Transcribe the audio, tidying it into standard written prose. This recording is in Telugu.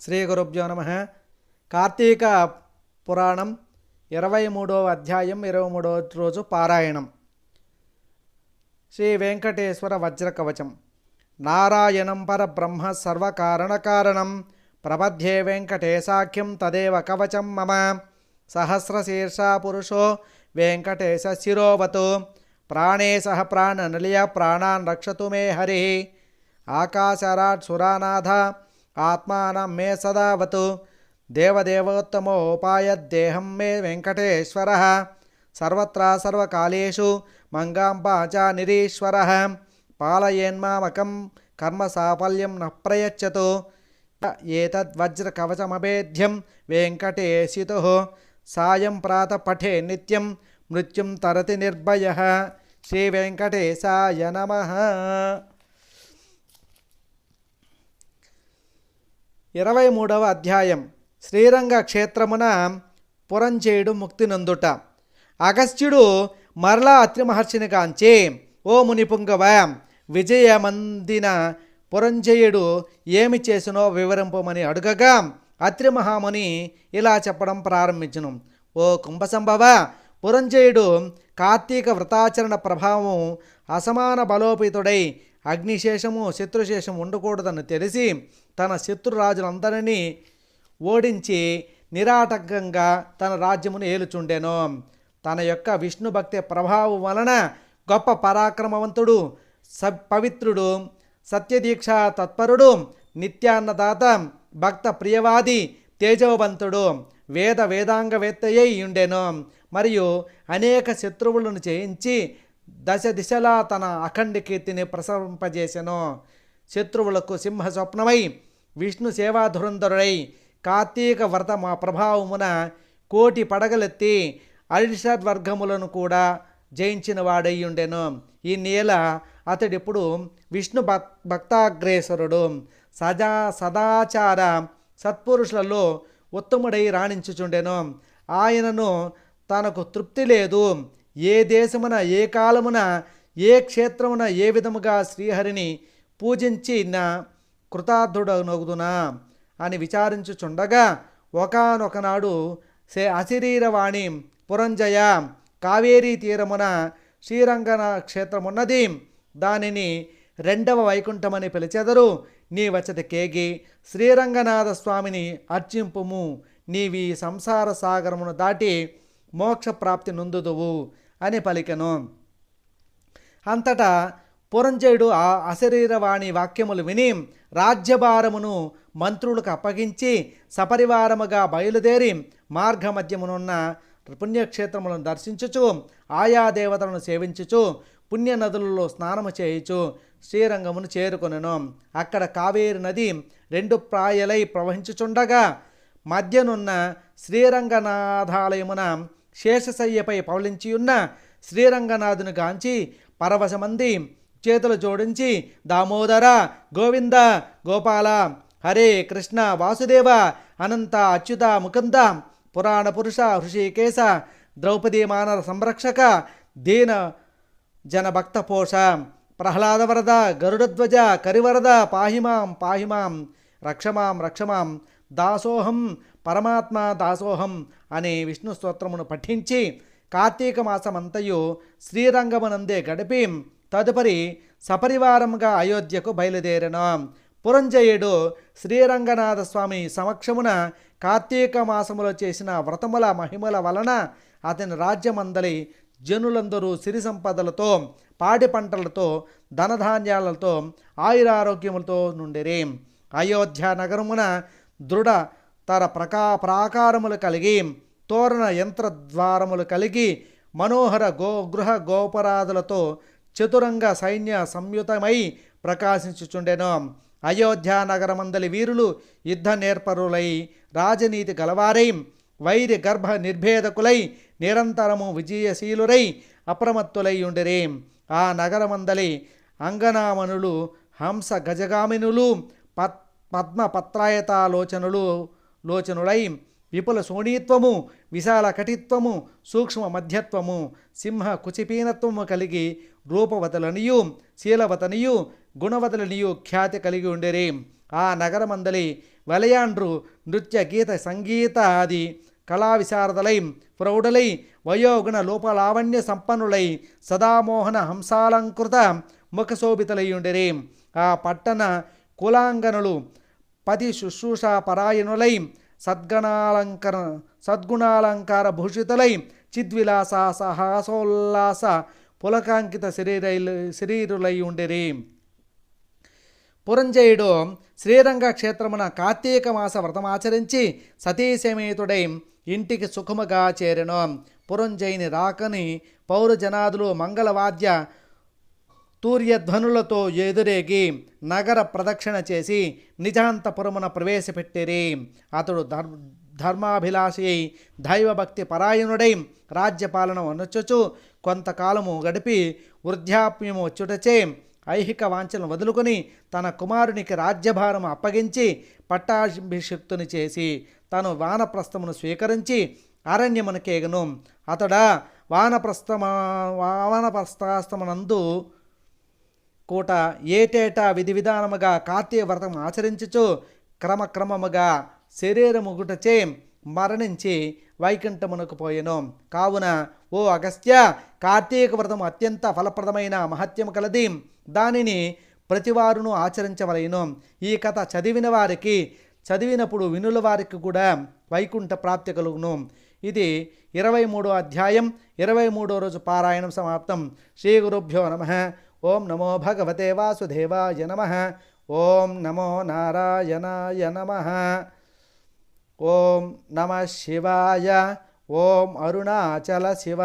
శ్రీ గురుభ్యో నమః. కార్తీక పురాణం 23వ అధ్యాయం 23వ రోజు పారాయణం. శ్రీ వెంకటేశ్వర వజ్రకవచం. నారాయణం పరబ్రహ్మ సర్వకారణకారణం ప్రపద్యే వెంకటేశాఖ్యం తదేవ కవచం మమ. సహస్రశీర్షా పురుషో వెంకటేశ శిరోవతు. ప్రాణే సహ ప్రాణనలియ ప్రాణాన్ రక్షతు మే హరి. ఆకాశరాట్ సురానాథ ఆత్మానం మే సదావతు. దేవదేవోత్తమోపాయద్దేహం మే వెంకటేశ్వరః. సర్వత్రా సర్వకాలేషు మంగాంబా చ నిరీశ్వరః. పాలయేన్మామకం కర్మ సాఫల్యం న ప్రయచ్చతు. ఏతద్వజ్రకవచమభేద్యం వెంకటేశితుః. సాయం ప్రాత పఠే నిత్యం మృత్యుం తరతి నిర్భయః. శ్రీ వెంకటేశాయ నమః. 23వ అధ్యాయం. శ్రీరంగ క్షేత్రమున పురంజయుడు ముక్తి నందుట. అగస్త్యుడు మరలా అత్రి మహర్షిని కాంచి, ఓ మునిపుంగవ, విజయమందిన పురంజయుడు ఏమి చేసినో వివరింపమని అడుగగా అత్రి మహాముని ఇలా చెప్పడం ప్రారంభించును. ఓ కుంభసంభవ, పురంజయుడు కార్తీక వ్రతాచరణ ప్రభావం అసమాన బలోపేతుడై అగ్నిశేషము శత్రుశేషము ఉండకూడదని తెలిసి తన శత్రురాజులందరినీ ఓడించి నిరాటంకంగా తన రాజ్యమును ఏలుచుండెను. తన యొక్క విష్ణు భక్తి ప్రభావం వలన గొప్ప పరాక్రమవంతుడు, పవిత్రుడు, సత్యదీక్ష తత్పరుడు, నిత్యాన్నదాత, భక్త ప్రియవాది, తేజవంతుడు, వేదాంగవేత్తయ్యి ఉండెను. మరియు అనేక శత్రువులను జయించి దశ దిశలా తన అఖండ కీర్తిని ప్రసరింపజేసెను. శత్రువులకు సింహ స్వప్నమై విష్ణు సేవాధురంధరుడై కార్తీక వ్రత మా ప్రభావమున కోటి పడగలెత్తి అరిషద్వర్గములను కూడా జయించిన వాడై ఉండెను. ఈ నేల అతడిప్పుడు విష్ణు భక్తాగ్రేసరుడు, సదాచార సత్పురుషులలో ఉత్తముడై రాణించుచుండెను. ఆయనను తనకు తృప్తి లేదు. ఏ దేశమున, ఏ కాలమున, ఏ క్షేత్రమున ఏ విధముగా శ్రీహరిని పూజించిన కృతార్థుడనగుదునా అని విచారించుచుండగా ఒకానొకనాడు అశరీరవాణి పురంజయ, కావేరీ తీరమున శ్రీరంగన క్షేత్రమున్నది. దానిని రెండవ వైకుంఠమని పిలిచెదరు. నీ వచట కేగి శ్రీరంగనాథ స్వామిని అర్చింపుము. నీవి సంసార సాగరమును దాటి మోక్షప్రాప్తి నొందుదువు అని పలికెను. అంతటా పురంజయుడు ఆ అశరీరవాణి వాక్యములు విని రాజ్యభారమును మంత్రులకు అప్పగించి సపరివారముగా బయలుదేరి మార్గమధ్యమునున్న పుణ్యక్షేత్రములను దర్శించుచు ఆయా దేవతలను సేవించుచు పుణ్య నదులలో స్నానము చేయుచు శ్రీరంగమును చేరుకొనెను. అక్కడ కావేరి నది రెండు ప్రాయలై ప్రవహించుచుండగా మధ్యనున్న శ్రీరంగనాథాలయమున శేషశయ్యపై పవలించియున్న శ్రీరంగనాథుని గాంచి పరవశమంది చేతులు జోడించి, దామోదర, గోవింద, గోపాల, హరే కృష్ణ, వాసుదేవ, అనంత, అచ్యుత, ముకుంద, పురాణ పురుష, హృషికేశ, ద్రౌపదీ మానర సంరక్షక, దీన జన భక్త పోష, ప్రహ్లాద వరద, గరుడధ్వజ, కరివరద, పాహిమాం పాహిమాం, రక్షమాం రక్షమాం, దాసోహం పరమాత్మ దాసోహం అనే విష్ణు స్తోత్రమును పఠించి కార్తీక మాసమంతయు శ్రీరంగమునందే గడిపి తదుపరి సపరివారముగా అయోధ్యకు బయలుదేరెను. పురంజయుడు శ్రీరంగనాథ స్వామి సమక్షమున కార్తీక మాసములో చేసిన వ్రతముల మహిమల వలన అతని రాజ్యమందలి జనులందరూ సిరి సంపదలతో, పాడి పంటలతో, ధనధాన్యాలతో, ఆయురారోగ్యములతో నుండిరి. అయోధ్య నగరమున దృఢ తర ప్రాకారములు కలిగి, తోరణ యంత్రద్వారములు కలిగి, మనోహర గృహ గోపురాదులతో చతురంగ సైన్య సంయుతమై ప్రకాశించుచుండెను. అయోధ్య నగరమందలి వీరులు యుద్ధ నేర్పరులై, రాజనీతి గలవారై, వైరి గర్భ నిర్భేదకులై, నిరంతరము విజయశీలురై అప్రమత్తులై ఉండిరి. ఆ నగరమందలి అంగనామనులు, హంస గజగామినులు, పద్మ పత్రాయతాలోచనులై విపుల శోణీత్వము, విశాల కటిత్వము, సూక్ష్మ మధ్యత్వము, సింహ కుచిపీనత్వము కలిగి రూపవతలనియు, శీలవతనియు, గుణవతలనియు ఖ్యాతి కలిగి ఉండిరి. ఆ నగరమందలి వలయాండ్రు నృత్య గీత సంగీతాది కళా విశారదలై ప్రౌఢులై వయోగుణ లోపలావణ్య సంపన్నులై సదామోహన హంసాలంకృత ముఖశోభితలయ్యుండిరి. ఆ పట్టణ కులాంగనులు పతి శుశ్రూషా పరాయణులై సద్గుణాలంకార భూషితులై చిద్విలాస సహాసోల్లాస పులకాంకిత శరీరులై ఉండిరి. పురంజయుడు శ్రీరంగ క్షేత్రమున కార్తీక మాస వ్రతమాచరించి సతీసమేతుడై ఇంటికి సుఖముగా చేరెను. పురంజయుని రాకని పౌరజనాదులు మంగళవాద్య తూర్యధ్వనులతో ఎదురేగి నగర ప్రదక్షిణ చేసి నిజాంతపురమున ప్రవేశపెట్టిరి. అతడు ధర్మాభిలాషి దైవభక్తి పరాయణుడై రాజ్యపాలన అనుచుచు కొంతకాలము గడిపి వృద్ధాప్యము వచ్చుటచే ఐహిక వాంఛలను వదులుకొని తన కుమారునికి రాజ్యభారము అప్పగించి పట్టాభిషిక్తుని చేసి తను వానప్రస్థమును స్వీకరించి అరణ్యమునకేగను. అతడా వానప్రస్థాస్తమనందు కూట ఏటేటా విధి విధానముగా కార్తీక వ్రతం ఆచరించుచు క్రమక్రమముగా శరీరముగుటచే మరణించి వైకుంఠమునకు పోయెను. కావున ఓ అగస్త్య, కార్తీక వ్రతం అత్యంత ఫలప్రదమైన మహత్యము కలది. దానిని ప్రతివారును ఆచరించవలెను. ఈ కథ చదివిన వారికి, చదివినప్పుడు వినుల వారికి కూడా వైకుంఠ ప్రాప్తి కలుగును. ఇది 23వ అధ్యాయం 23వ రోజు పారాయణం సమాప్తం. శ్రీ గురుభ్యో నమః. ఓం నమో భగవతే వాసుదేవాయ నమః. ఓం నమో నారాయణాయ నమః. ఓం నమః శివాయ. ఓం అరుణాచల శివ.